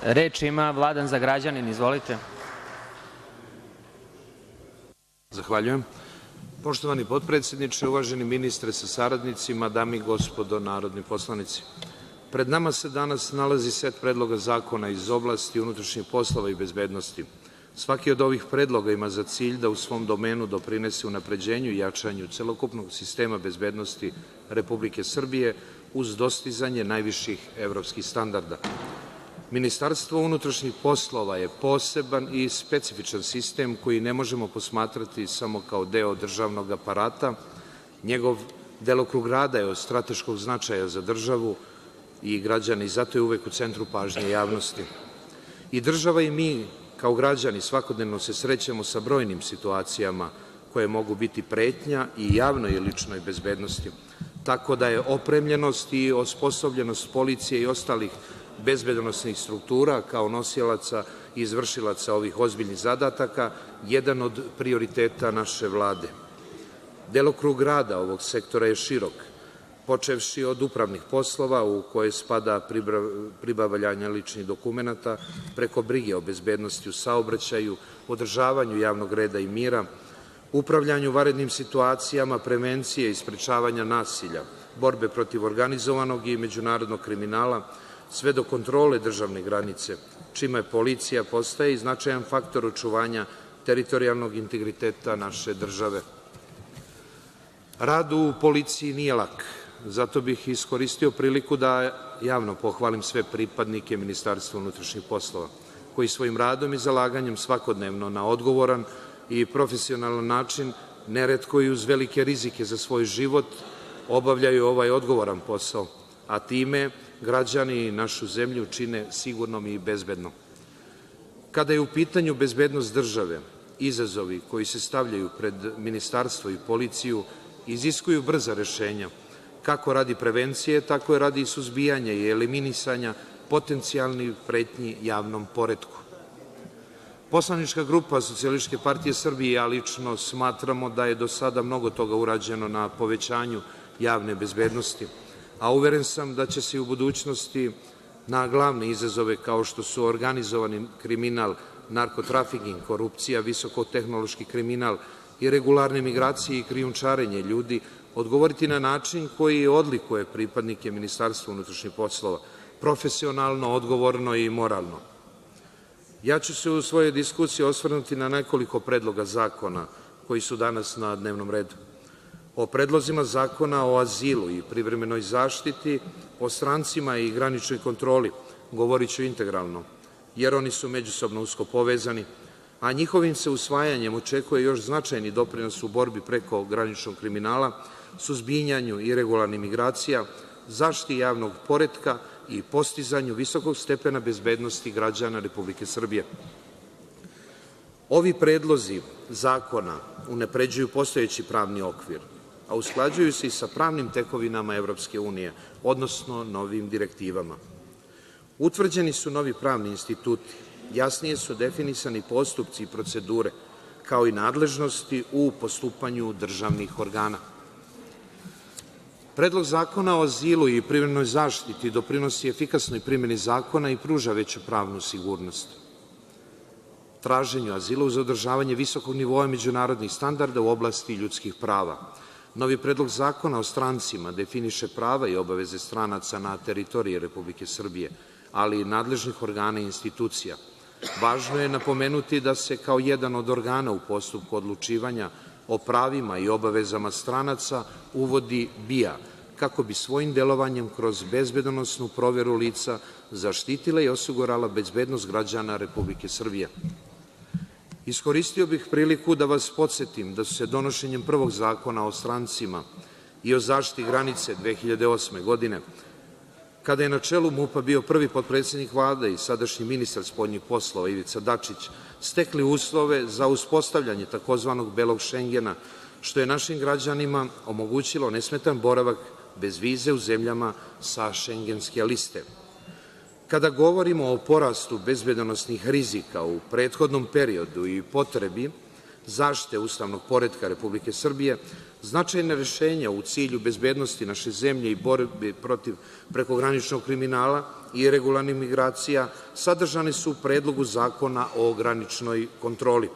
Reč ima Vladan Zagrađanin. Izvolite. Zahvaljujem. Poštovani potpredsedniče, uvaženi ministre sa saradnicima, dame i gospodo narodni poslanici, pred nama se danas nalazi set predloga zakona iz oblasti unutrašnjih poslova i bezbednosti. Svaki od ovih predloga ima za cilj da u svom domenu doprinese unapređenju i jačanju celokupnog sistema bezbednosti Republike Srbije uz dostizanje najviših evropskih standarda. Ministarstvo unutrašnjih poslova je poseban i specifičan sistem koji ne možemo posmatrati samo kao deo državnog aparata. Njegov delokrug rada je od strateškog značaja za državu i građane i zato je uvek u centru pažnje javnosti. I država i mi kao građani svakodnevno se srećemo sa brojnim situacijama koje mogu biti pretnja i javnoj i ličnoj bezbednosti, tako da je opremljenost i osposobljenost policije i ostalih bezbednosnih struktura kao nosilaca i izvršilaca ovih ozbiljnih zadataka jedan od prioriteta naše Vlade. Delokrug rada ovog sektora je širok, počevši od upravnih poslova u koje spada pribavljanje ličnih dokumenata, preko brige o bezbednosti u saobraćaju, održavanju javnog reda i mira, upravljanju vanrednim situacijama, prevencije i sprečavanja nasilja, borbe protiv organizovanog i međunarodnog kriminala, sve do kontrole državne granice, čime policija postaje i značajan faktor očuvanja teritorijalnog integriteta naše države. Rad u policiji nije lak, zato bih iskoristio priliku da javno pohvalim sve pripadnike Ministarstva unutrašnjih poslova, koji svojim radom i zalaganjem svakodnevno na odgovoran i profesionalan način, neretko i uz velike rizike za svoj život, obavljaju ovaj odgovoran posao, a time građani našu zemlju čine sigurnom i bezbednom. Kada je u pitanju bezbednost države, izazovi koji se stavljaju pred ministarstvo i policiju iziskuju brza rešenja, kako radi prevencije, tako i radi suzbijanja i eliminisanja potencijalnih pretnji javnom poretku. Poslanička grupa Socijalističke partije Srbije i ja lično smatramo da je do sada mnogo toga urađeno na povećanju javne bezbednosti, a uveren sam da će se i u budućnosti na glavne izazove kao što su organizovani kriminal, narkotrafiking, korupcija, visokotehnološki kriminal, iregularne migracije i krijumčarenje ljudi odgovoriti na način koji odlikuje pripadnike Ministarstva unutrašnjih poslova, profesionalno, odgovorno i moralno. Ja ću se u svojoj diskusiji osvrnuti na nekoliko predloga zakona koji su danas na dnevnom redu. O predlozima zakona o azilu i privremenoj zaštiti, o strancima i graničnoj kontroli govorit ću integralno, jer oni su međusobno usko povezani, a njihovim se usvajanjem očekuje još značajni doprinos u borbi preko graničnog kriminala, suzbijanju iregularnih migracija, zaštiti javnog poretka i postizanju visokog stepena bezbednosti građana Republike Srbije. Ovi predlozi zakona unapređuju postojeći pravni okvir, a usklađuju se i sa pravnim tekovinama Evropske unije, odnosno novim direktivama. Utvrđeni su novi pravni instituti, jasnije su definisani postupci i procedure, kao i nadležnosti u postupanju državnih organa. Predlog zakona o azilu i privremenoj zaštiti doprinosi efikasnoj primeni zakona i pruža veću pravnu sigurnost. Traženju azila uz održavanje visokog nivoa međunarodnih standarda u oblasti ljudskih prava. Novi predlog zakona o strancima definiše prava i obaveze stranaca na teritoriji Republike Srbije, ali i nadležnih organa i institucija. Važno je napomenuti da se kao jedan od organa u postupku odlučivanja o pravima i obavezama stranaca uvodi BIA, kako bi svojim delovanjem kroz bezbednosnu proveru lica zaštitila i osigurala bezbednost građana Republike Srbije. Iskoristio bih priliku da vas podsetim da su se donošenjem prvog zakona o strancima i o zaštiti granice 2008. godine, kada je na čelu MUP-a bio prvi potpredsednik Vlade i sadašnji ministar spoljnih poslova Ivica Dačić, stekli uslove za uspostavljanje takozvanog belog Šengena, što je našim građanima omogućilo nesmetan boravak bez vize u zemljama sa šengenske liste. Kada govorimo o porastu bezbednosnih rizika u prethodnom periodu i potrebi zaštite ustavnog poretka Republike Srbije, značajna rešenja u cilju bezbednosti naše zemlje i borbi protiv prekograničnog kriminala i irregularnih migracija sadržani su u Predlogu zakona o graničnoj kontroli.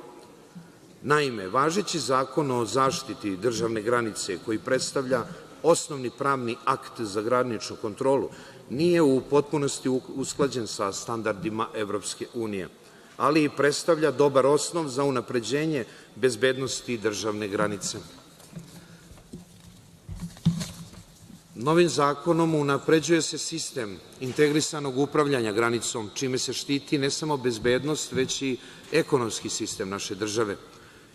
Naime, važeći Zakon o zaštiti državne granice, koji predstavlja osnovni pravni akt za graničnu kontrolu, nije u potpunosti usklađen sa standardima Evropske unije, ali i predstavlja dobar osnov za unapređenje bezbednosti državne granice. Novim zakonom unapređuje se sistem integrisanog upravljanja granicom, čime se štiti ne samo bezbednost, već i ekonomski sistem naše države.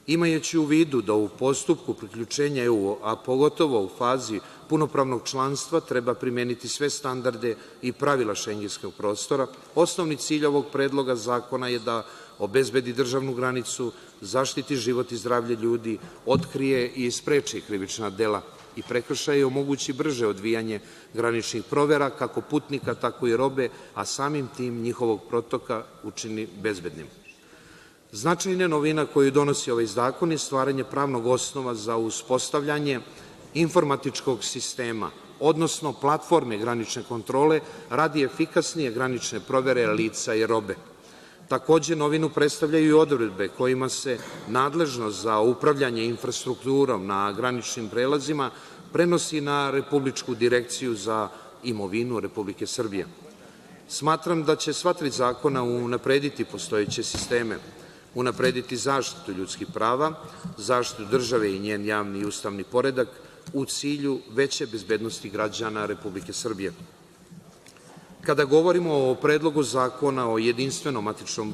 Imajući u vidu da u postupku priključenja EU, a pogotovo u fazi punopravnog članstva, treba primeniti sve standarde i pravila šengenskog prostora, osnovni cilj ovog predloga zakona je da obezbedi državnu granicu, zaštiti život i zdravlje ljudi, otkrije i spreči krivična dela i prekršaje i omogući brže odvijanje graničnih provera, kako putnika, tako i robe, a samim tim njihovog protoka učini bezbednim. Značajna novina koju donosi ovaj zakon je stvaranje pravnog osnova za uspostavljanje informatičkog sistema, odnosno platforme granične kontrole radi efikasnije granične provere lica i robe. Takođe, novinu predstavljaju i odredbe kojima se nadležnost za upravljanje infrastrukturom na graničnim prelazima prenosi na Republičku direkciju za imovinu Republike Srbije. Smatram da će sva tri zakona unaprediti postojeće sisteme, unaprediti zaštitu ljudskih prava, zaštitu države i njen javni i ustavni poredak u cilju veće bezbednosti građana Republike Srbije. Kada govorimo o Predlogu zakona o jedinstvenom matičnom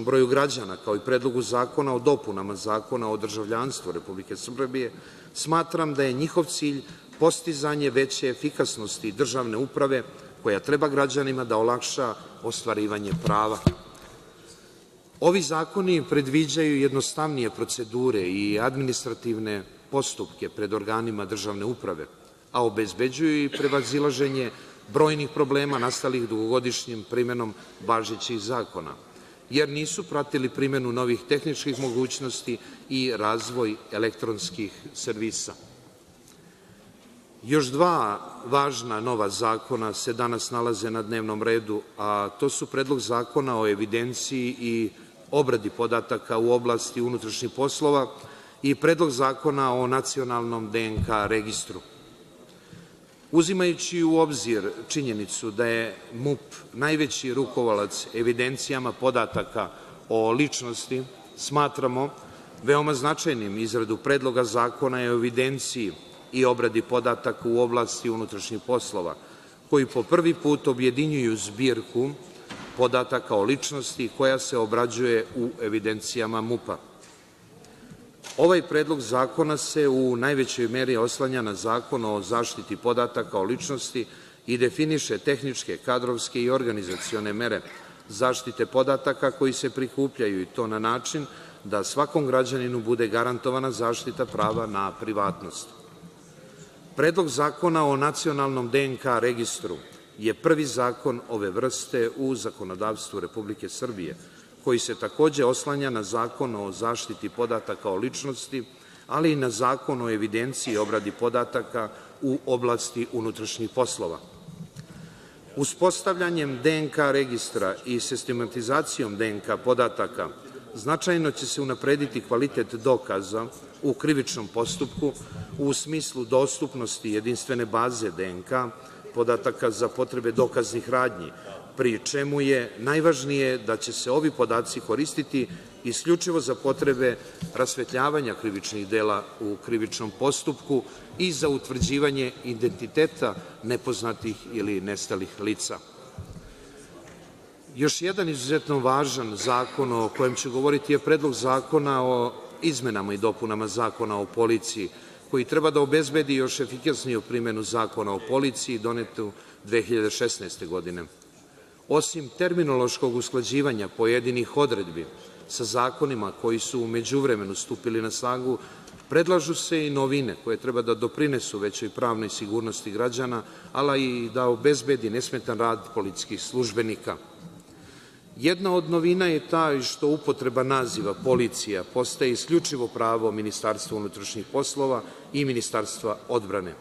broju građana, kao i Predlogu zakona o dopunama Zakona o državljanstvu Republike Srbije, smatram da je njihov cilj postizanje veće efikasnosti državne uprave koja treba građanima da olakša ostvarivanje prava. Ovi zakoni predviđaju jednostavnije procedure i administrativne postupke pred organima državne uprave, a obezbeđuju i prevazilaženje brojnih problema nastalih dugogodišnjim primenom važećih zakona, jer nisu pratili primenu novih tehničkih mogućnosti i razvoj elektronskih servisa. Još dva važna nova zakona se danas nalaze na dnevnom redu, a to su Predlog zakona o evidenciji i obradi podataka u oblasti unutrašnjih poslova i Predlog zakona o nacionalnom DNK registru. Uzimajući u obzir činjenicu da je MUP najveći rukovalac evidencijama podataka o ličnosti, smatramo veoma značajnim izradu Predloga zakona o evidenciji i obradi podataka u oblasti unutrašnjih poslova, koji po prvi put objedinjuju zbirku podataka o ličnosti koja se obrađuje u evidencijama MUP-a. Ovaj predlog zakona se u najvećoj meri oslanja na Zakon o zaštiti podataka o ličnosti i definiše tehničke, kadrovske i organizacione mere zaštite podataka koji se prikupljaju, i to na način da svakom građaninu bude garantovana zaštita prava na privatnost. Predlog zakona o nacionalnom DNK registru je prvi zakon ove vrste u zakonodavstvu Republike Srbije, koji se takođe oslanja na Zakon o zaštiti podataka o ličnosti, ali i na Zakon o evidenciji i obradi podataka u oblasti unutrašnjih poslova. Uspostavljanjem DNK registra i sistematizacijom DNK podataka značajno će se unaprediti kvalitet dokaza u krivičnom postupku u smislu dostupnosti jedinstvene baze DNK podataka za potrebe dokaznih radnji, pri čemu je najvažnije da će se ovi podaci koristiti isključivo za potrebe rasvetljavanja krivičnih dela u krivičnom postupku i za utvrđivanje identiteta nepoznatih ili nestalih lica. Još jedan izuzetno važan zakon o kojem ću govoriti je Predlog zakona o izmenama i dopunama Zakona o policiji, koji treba da obezbedi još efikasniju primenu Zakona o policiji donetu 2016. godine. Osim terminološkog usklađivanja pojedinih odredbi sa zakonima koji su u međuvremenu stupili na snagu, predlažu se i novine koje treba da doprinesu većoj pravnoj sigurnosti građana, ali i da obezbedi nesmetan rad policijskih službenika. Jedna od novina je ta što upotreba naziva policija postaje isključivo pravo Ministarstva unutrašnjih poslova i Ministarstva odbrane.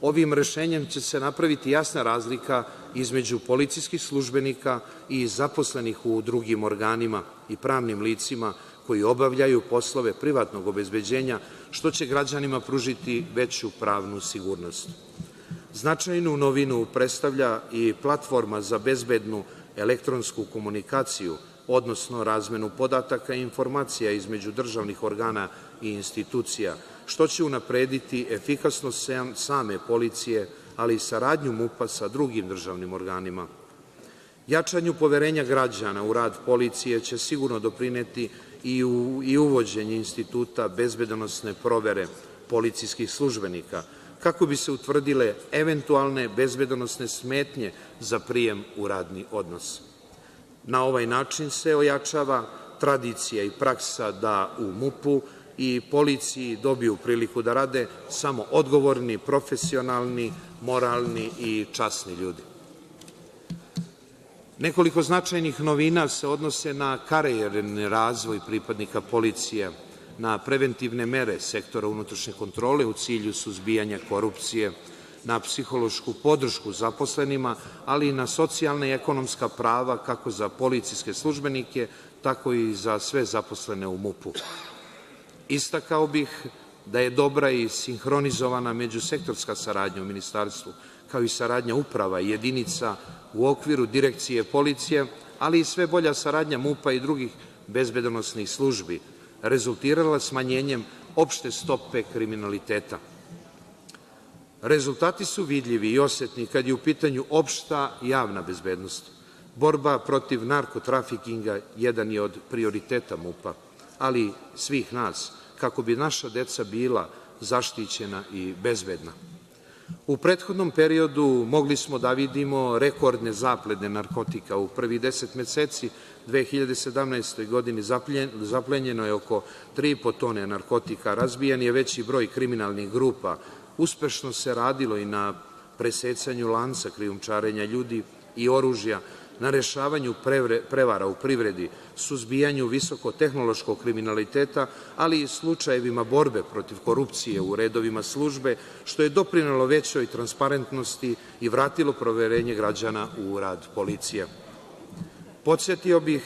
Ovim rešenjem će se napraviti jasna razlika između policijskih službenika i zaposlenih u drugim organima i pravnim licima koji obavljaju poslove privatnog obezbeđenja, što će građanima pružiti veću pravnu sigurnost. Značajnu novinu predstavlja i platforma za bezbednu elektronsku komunikaciju, odnosno razmenu podataka i informacija između državnih organa i institucija, što će unaprediti efikasnost same policije, ali i saradnju MUP-a sa drugim državnim organima. Jačanju poverenja građana u rad policije će sigurno doprineti i uvođenje instituta bezbedonosne provere policijskih službenika, kako bi se utvrdile eventualne bezbedonosne smetnje za prijem u radni odnos. Na ovaj način se ojačava tradicija i praksa da u MUP-u i policiji dobiju priliku da rade samo odgovorni, profesionalni, moralni i časni ljudi. Nekoliko značajnih novina se odnose na karijerni razvoj pripadnika policije, na preventivne mere sektora unutrašnje kontrole u cilju suzbijanja korupcije, na psihološku podršku zaposlenima, ali i na socijalna i ekonomska prava kako za policijske službenike, tako i za sve zaposlene u MUP-u. Istakao bih da je dobra i sinhronizovana međusektorska saradnja u ministarstvu, kao i saradnja uprava i jedinica u okviru direkcije policije, ali i sve bolja saradnja MUP-a i drugih bezbedonosnih službi, rezultirala smanjenjem opšte stope kriminaliteta. Rezultati su vidljivi i osetni kad je u pitanju opšta javna bezbednost. Borba protiv narkotrafikinga jedan je od prioriteta MUP-a, ali svih nas, kako bi naša deca bila zaštićena i bezbedna. U prethodnom periodu mogli smo da vidimo rekordne zaplene narkotika. U prvih 10 meseci 2017. godini zaplenjeno je oko 3,5 tone narkotika, razbijan je veći broj kriminalnih grupa, uspešno se radilo i na presecanju lanca krijumčarenja ljudi i oružja, na rešavanju prevara u privredi, suzbijanju visokotehnološkog kriminaliteta, ali i slučajevima borbe protiv korupcije u redovima službe, što je doprinelo većoj transparentnosti i vratilo poverenje građana u rad policije. Podsetio bih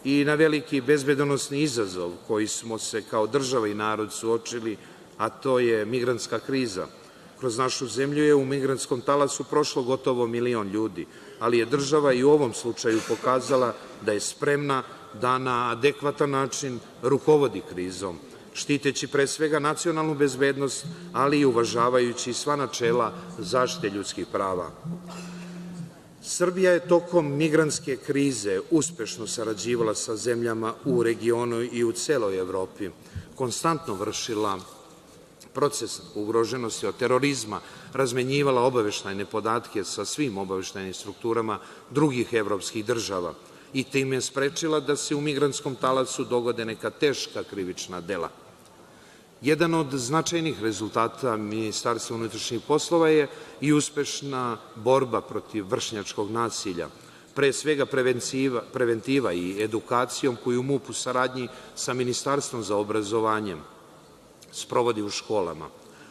i na veliki bezbedonosni izazov koji smo se kao država i narod suočili, a to je migrantska kriza. Kroz našu zemlju je u migrantskom talasu prošlo gotovo 1 milion ljudi, ali je država i u ovom slučaju pokazala da je spremna da na adekvatan način rukovodi krizom, štiteći pre svega nacionalnu bezbednost, ali i uvažavajući sva načela zaštite ljudskih prava. Srbija je tokom migrantske krize uspešno sarađivala sa zemljama u regionu i u celoj Evropi, konstantno vršila proces ugroženosti od terorizma, razmenjivala obaveštajne podatke sa svim obaveštajnim strukturama drugih evropskih država i time sprečila da se u migrantskom talasu dogode neka teška krivična dela. Jedan od značajnih rezultata Ministarstva unutrašnjih poslova je i uspešna borba protiv vršnjačkog nasilja, pre svega preventiva i edukacijom koju MUP u saradnji sa Ministarstvom za obrazovanjem sprovodi u školama.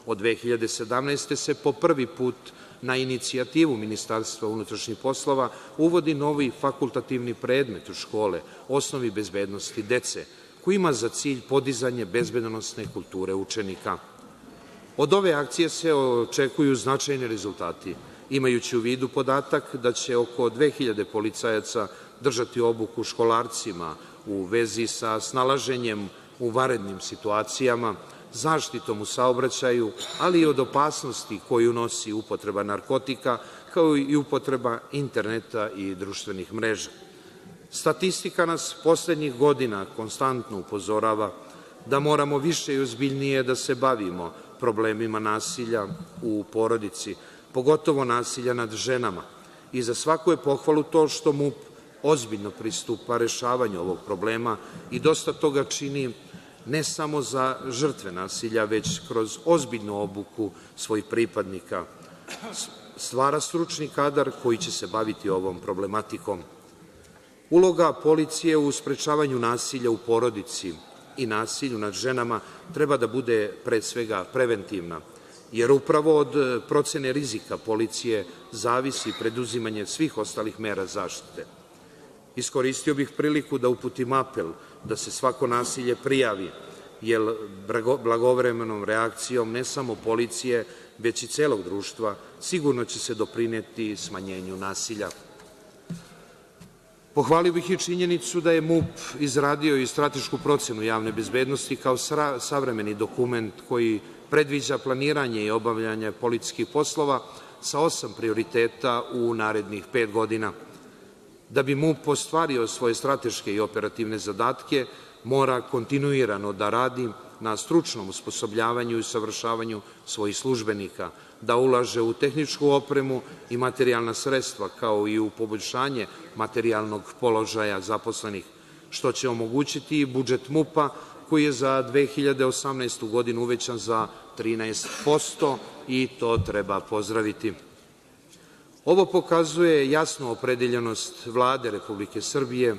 Od 2017. se po prvi put na inicijativu Ministarstva unutrašnjih poslova uvodi novi fakultativni predmet u škole, osnovi bezbednosti dece, koji ima za cilj podizanje bezbedonosne kulture učenika. Od ove akcije se očekuju značajni rezultati, imajući u vidu podatak da će oko 2000 policajaca držati obuku školarcima u vezi sa snalaženjem u vanrednim situacijama, zaštitom u saobraćaju, ali i od opasnosti koju nosi upotreba narkotika, kao i upotreba interneta i društvenih mreža. Statistika nas poslednjih godina konstantno upozorava da moramo više i ozbiljnije da se bavimo problemima nasilja u porodici, pogotovo nasilja nad ženama. I za svaku je pohvalu to što MUP ozbiljno pristupa rešavanju ovog problema i dosta toga čini ne samo za žrtve nasilja, već kroz ozbiljnu obuku svojih pripadnika. Stvara stručni kadar koji će se baviti ovom problematikom. Uloga policije u sprečavanju nasilja u porodici i nasilju nad ženama treba da bude pre svega preventivna, jer upravo od procene rizika policije zavisi preduzimanje svih ostalih mera zaštite. Iskoristio bih priliku da uputim apel da se svako nasilje prijavi, jer blagovremenom reakcijom ne samo policije, već i celog društva sigurno će se doprineti smanjenju nasilja. Pohvalio bih i činjenicu da je MUP izradio i stratešku procenu javne bezbednosti kao savremeni dokument koji predviđa planiranje i obavljanje policijskih poslova sa 8 prioriteta u narednih 5 godina. Da bi MUP ostvario svoje strateške i operativne zadatke, mora kontinuirano da radi na stručnom osposobljavanju i usavršavanju svojih službenika, da ulaže u tehničku opremu i materijalna sredstva, kao i u poboljšanje materijalnog položaja zaposlenih, što će omogućiti i budžet MUP-a koji je za 2018. godinu uvećan za 13% i to treba pozdraviti. Ovo pokazuje jasnu opredeljenost Vlade Republike Srbije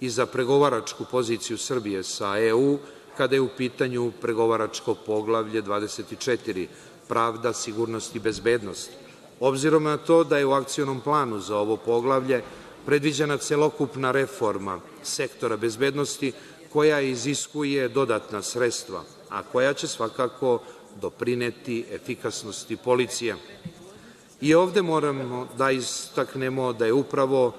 i za pregovaračku poziciju Srbije sa EU kada je u pitanju pregovaračko poglavlje 24 – pravda, sigurnost i bezbednost. Obzirom na to da je u akcionom planu za ovo poglavlje predviđena celokupna reforma sektora bezbednosti koja iziskuje dodatna sredstva, a koja će svakako doprineti efikasnosti policije. I ovde moramo da istaknemo da je upravo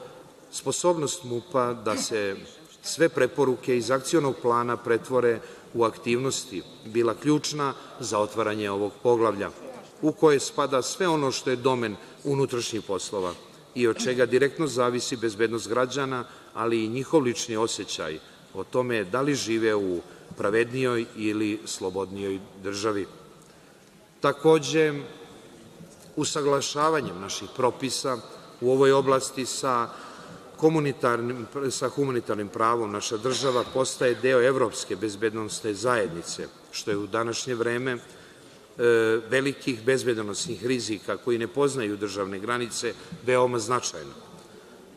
sposobnost MUP-a da se sve preporuke iz akcionog plana pretvore u aktivnosti bila ključna za otvaranje ovog poglavlja, u koje spada sve ono što je domen unutrašnjih poslova i od čega direktno zavisi bezbednost građana, ali i njihov lični osećaj o tome da li žive u pravednijoj ili slobodnijoj državi. Takođe, usaglašavanjem naših propisa u ovoj oblasti sa humanitarnim pravom naša država postaje deo evropske bezbednosne zajednice, što je u današnje vreme velikih bezbednosnih rizika koji ne poznaju državne granice veoma značajno.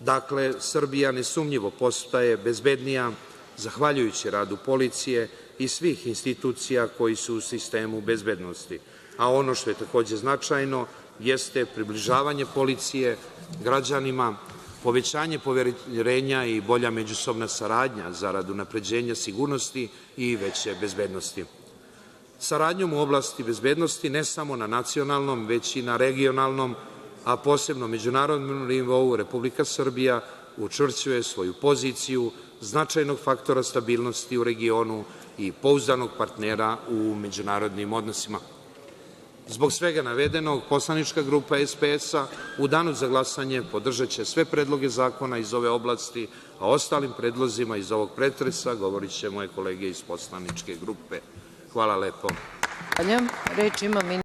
Dakle, Srbija nesumnjivo postaje bezbednija zahvaljujući radu policije i svih institucija koji su u sistemu bezbednosti, a ono što je takođe značajno jeste približavanje policije građanima, povećanje poverenja i bolja međusobna saradnja zarad unapređenja sigurnosti i veće bezbednosti. Saradnjom u oblasti bezbednosti ne samo na nacionalnom, već i na regionalnom, a posebno međunarodnom nivou, Republika Srbija učvršćuje svoju poziciju značajnog faktora stabilnosti u regionu i pouzdanog partnera u međunarodnim odnosima. Zbog svega navedenog, poslanička grupa SPS-a u danu za glasanje podržaće sve predloge zakona iz ove oblasti, a ostalim predlozima iz ovog pretresa govorit će moje kolege iz poslaničke grupe. Hvala lepo.